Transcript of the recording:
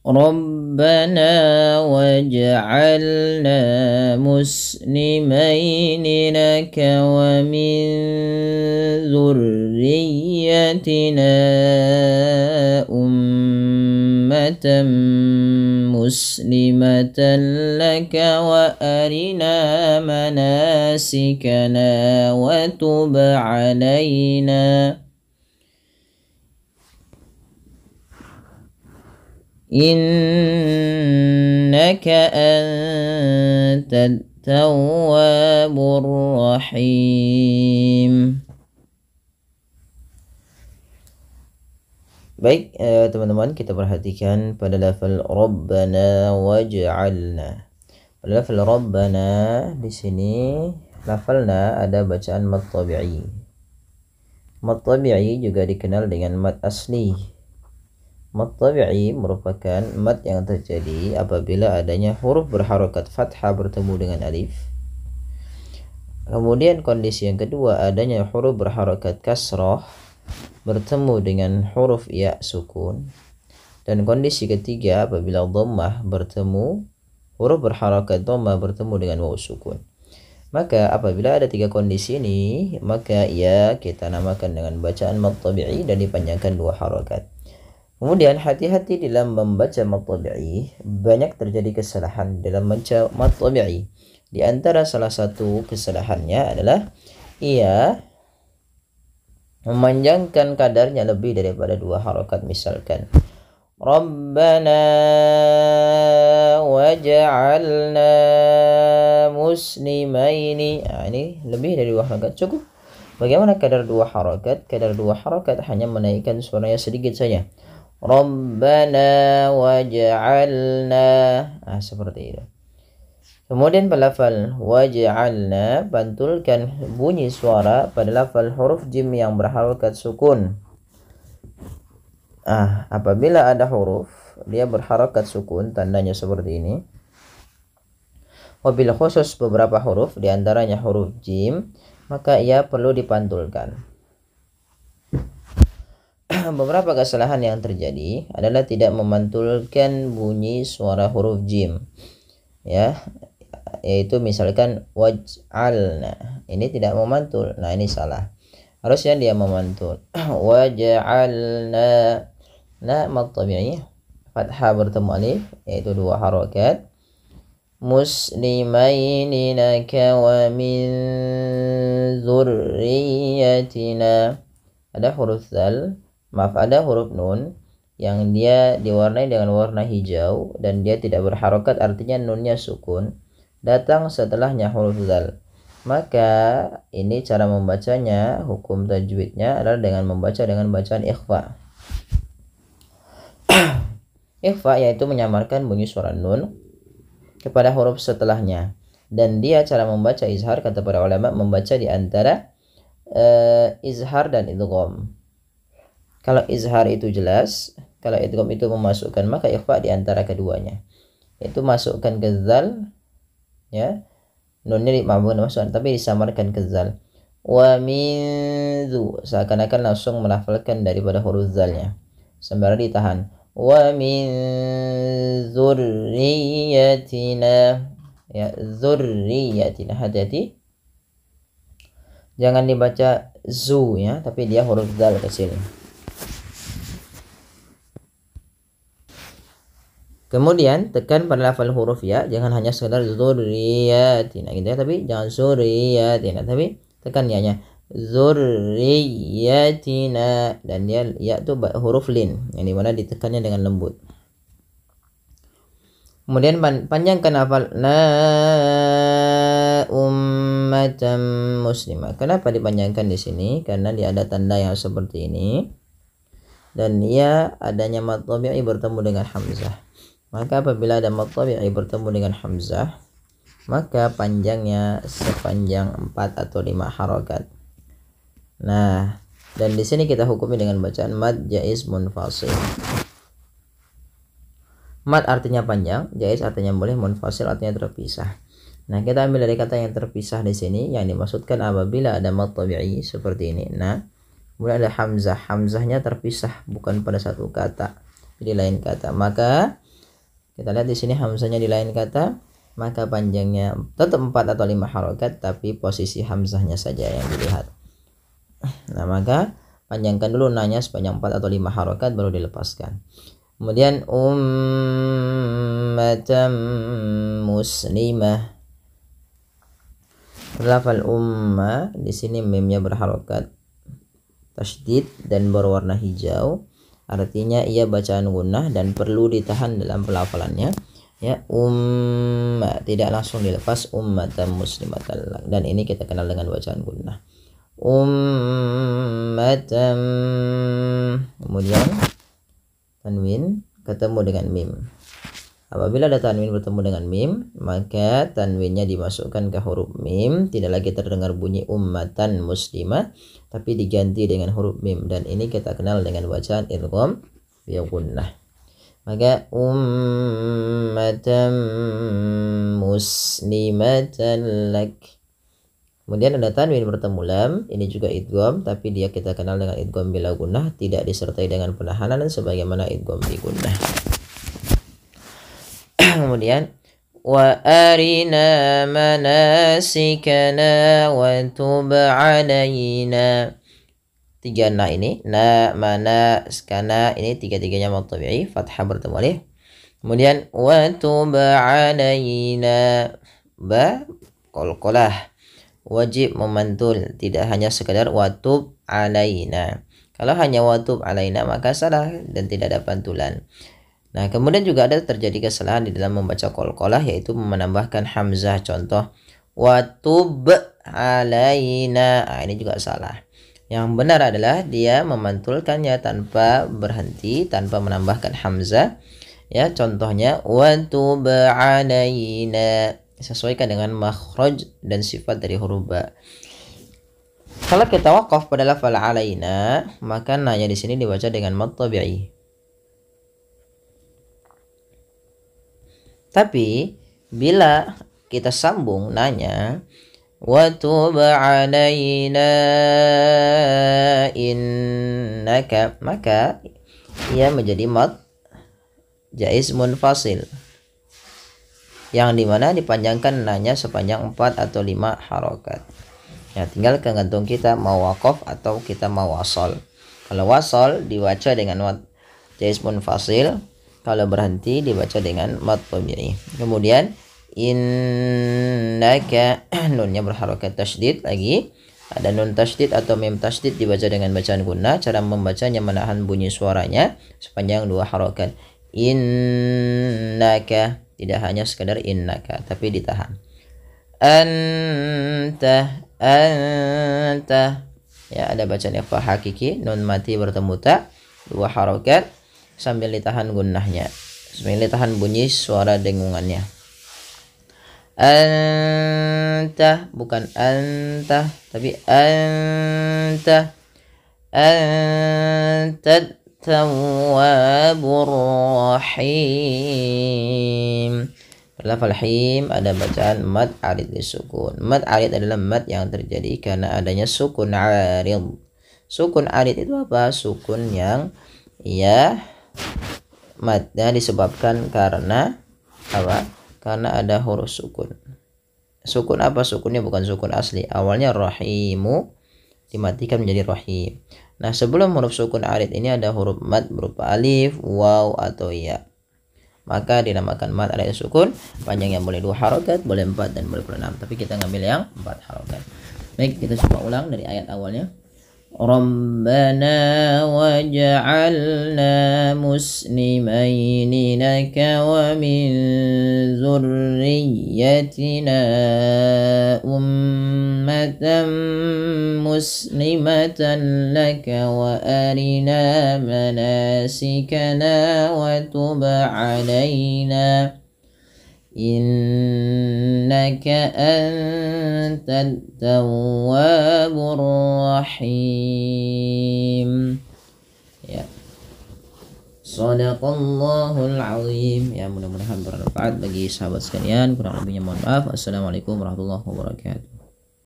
ربنا واجعلنا مسلمين لك ومن ذريتنا أمة مسلمة لك وأرنا مناسكنا وتب علينا إنك أنت التواب الرحيم. Baik, teman-teman, kita perhatikan pada lafal Rabbana waj'alna. Pada lafal Rabbana di sini lafalna ada bacaan mad tabi'i. Mad tabi'i juga dikenal dengan mad asli. Mad tabi'i merupakan mad yang terjadi apabila adanya huruf berharokat fathah bertemu dengan alif. Kemudian kondisi yang kedua adanya huruf berharokat kasrah bertemu dengan huruf ya sukun. Dan kondisi ketiga apabila dhammah bertemu, huruf berharokat dhammah bertemu dengan waw sukun. Maka apabila ada tiga kondisi ini, maka ya kita namakan dengan bacaan mad tabi'i dan dipanjangkan dua harokat. Kemudian hati-hati dalam membaca mad tabi'i, banyak terjadi kesalahan dalam membaca mad tabi'i. Di antara salah satu kesalahannya adalah ia memanjangkan kadarnya lebih daripada dua harokat. Misalkan Rabbana waj'alna muslimaini, ini lebih dari dua harokat cukup. Bagaimana kadar dua harokat? Kadar dua harokat hanya menaikkan suaranya sedikit saja. Rabbana waj'alna, seperti itu. Kemudian pada lafal waj'alna, pantulkan bunyi suara pada lafal huruf jim yang berharokat sukun. Apabila ada huruf dia berharokat sukun, tandanya seperti ini. Wabil khusus beberapa huruf diantaranya huruf jim, maka ia perlu dipantulkan. Beberapa kesalahan yang terjadi adalah tidak memantulkan bunyi suara huruf jim, ya, yaitu misalkan waj'alna, ini tidak memantul. Nah, ini salah, harusnya dia memantul. Waj'alna, na mad tabi'i fathah bertemu alif, yaitu dua harokat. Muslimaini laka wa min dzurriyyatina, ada huruf dzal, ada huruf nun yang dia diwarnai dengan warna hijau dan dia tidak berharokat, artinya nunnya sukun, datang setelahnya huruf dzal. Maka ini cara membacanya, hukum tajwidnya adalah dengan membaca dengan bacaan ikhfa. Ikhfa yaitu menyamarkan bunyi suara nun kepada huruf setelahnya. Dan dia cara membaca izhar, kata para ulama, membaca di antara izhar dan idgham. Kalau izhar itu jelas, kalau idgham itu memasukkan, maka ikhfa di antara keduanya. Itu masukkan ke zal, ya, nunnya masukkan tapi disamarkan ke zal. Wa min dzu, seakan-akan langsung melafalkan daripada huruf zalnya, sembari ditahan. Wa min dzurriyyatina, ya, dzurriyyatina, hati-hati jangan dibaca zu, ya, tapi dia huruf zal kecil. Kemudian tekan pada lafal huruf ya, jangan hanya sekedar dzurriyyatina gitu ya, tapi jangan dzurriyyatina, tapi tekan ya-nya dzurriyyatina, dan dia ya itu huruf lin yang dimana ditekannya dengan lembut. Kemudian panjangkan lafal na ummatan muslimah. Kenapa dipanjangkan di sini? Karena dia ada tanda yang seperti ini dan ia adanya mad tabi'i bertemu dengan hamzah. Maka apabila ada mad tabi'i bertemu dengan hamzah, maka panjangnya sepanjang 4 atau 5 harokat. Nah, dan di sini kita hukumi dengan bacaan mad jaiz munfasil. Mad artinya panjang, jaiz artinya boleh, munfasil artinya terpisah. Nah, kita ambil dari kata yang terpisah di sini, yang dimaksudkan apabila ada mad tabi'i seperti ini. Nah, kemudian ada hamzah, hamzahnya terpisah bukan pada satu kata, jadi lain kata. Maka Kita lihat di sini hamzahnya di lain kata, maka panjangnya tetap 4 atau 5 harokat, tapi posisi hamzahnya saja yang dilihat. Nah, maka panjangkan dulu nanya sepanjang 4 atau 5 harokat baru dilepaskan. Kemudian ummatan muslimah. Lafal umma di sini mimnya berharokat tasydid dan berwarna hijau. Artinya ia bacaan gunnah dan perlu ditahan dalam pelafalannya. Ya, tidak langsung dilepas, ummatan muslimatan. Dan ini kita kenal dengan bacaan gunnah. Ummatan, kemudian tanwin ketemu dengan mim. Apabila ada tanwin bertemu dengan mim, maka tanwinnya dimasukkan ke huruf mim, tidak lagi terdengar bunyi ummatan muslimah, tapi diganti dengan huruf mim, dan ini kita kenal dengan bacaan idgham bi gunnah. Maka ummatan muslimatan lak. Kemudian ada tanwin bertemu lam, ini juga idgham, tapi dia kita kenal dengan idgham bila gunnah, tidak disertai dengan penahanan sebagaimana idgham bi gunnah. Kemudian wa arina manasikana wa tub alaina. 3 na ini, na, mana, skana, ini tiga-tiganya mad tabi'i, fathah bertemu alif. Kemudian wa tub alaina, ba qalqalah, wajib memantul, tidak hanya sekadar wa tub alaina. Kalau hanya wa tub alaina maka salah dan tidak ada pantulan. Nah, kemudian juga ada terjadi kesalahan di dalam membaca qalqalah, yaitu menambahkan hamzah. Contoh wa tub alaina, ini juga salah. Yang benar adalah dia memantulkannya tanpa berhenti, tanpa menambahkan hamzah. Ya, contohnya wa tub alaina, sesuaikan dengan makhraj dan sifat dari huruf ba. Kalau kita waqaf pada lafal alaina, maka nanya di sini dibaca dengan mad tabi'i. Tapi bila kita sambung nanya wa tub alaina innaka, maka ia menjadi mad jaiz munfasil, yang dimana dipanjangkan nanya sepanjang 4 atau 5 harokat. Ya, tinggal tergantung kita mau waqaf atau kita mau wasol. Kalau wasol dibaca dengan mad jaiz munfasil, kalau berhenti dibaca dengan mad tabi'i. Kemudian innaka, nunnya berharokat tasydid lagi. Ada nun tasydid atau mim tasydid dibaca dengan bacaan gunnah. Cara membacanya menahan bunyi suaranya sepanjang 2 harokat. Innaka, tidak hanya sekadar innaka, tapi ditahan. Anta, ya, ada bacaan ikhfa hakiki, nun mati bertemu ta, 2 harokat sambil ditahan gunnahnya, sambil ditahan bunyi suara dengungannya. Anta, bukan anta, tapi anta. Anta tawwabur rahim. Lafal him ada bacaan mad arid disukun. Mad arid adalah mad yang terjadi karena adanya sukun arid. Sukun arid itu apa? Sukun yang madnya disebabkan karena apa? Karena ada huruf sukun. Sukun apa? Sukunnya bukan sukun asli. Awalnya rahimu dimatikan menjadi rahim. Nah, sebelum huruf sukun arid ini ada huruf mad berupa alif, waw atau ya. Maka dinamakan mad arid sukun. Panjangnya boleh 2 harokat, boleh 4 dan boleh 6. Tapi kita ngambil yang 4 harokat. Baik, kita coba ulang dari ayat awalnya. Rabbana waj'alna muslimaini laka wa min zurriyyatina ummatan muslimatan laka wa arina manasikana wa tub alaina innaka antat tawwabur rahim. Ya, Shadaqallahul azim. Ya, mudah-mudahan bermanfaat bagi sahabat sekalian. Kurang lebihnya mohon maaf. Assalamualaikum warahmatullahi wabarakatuh.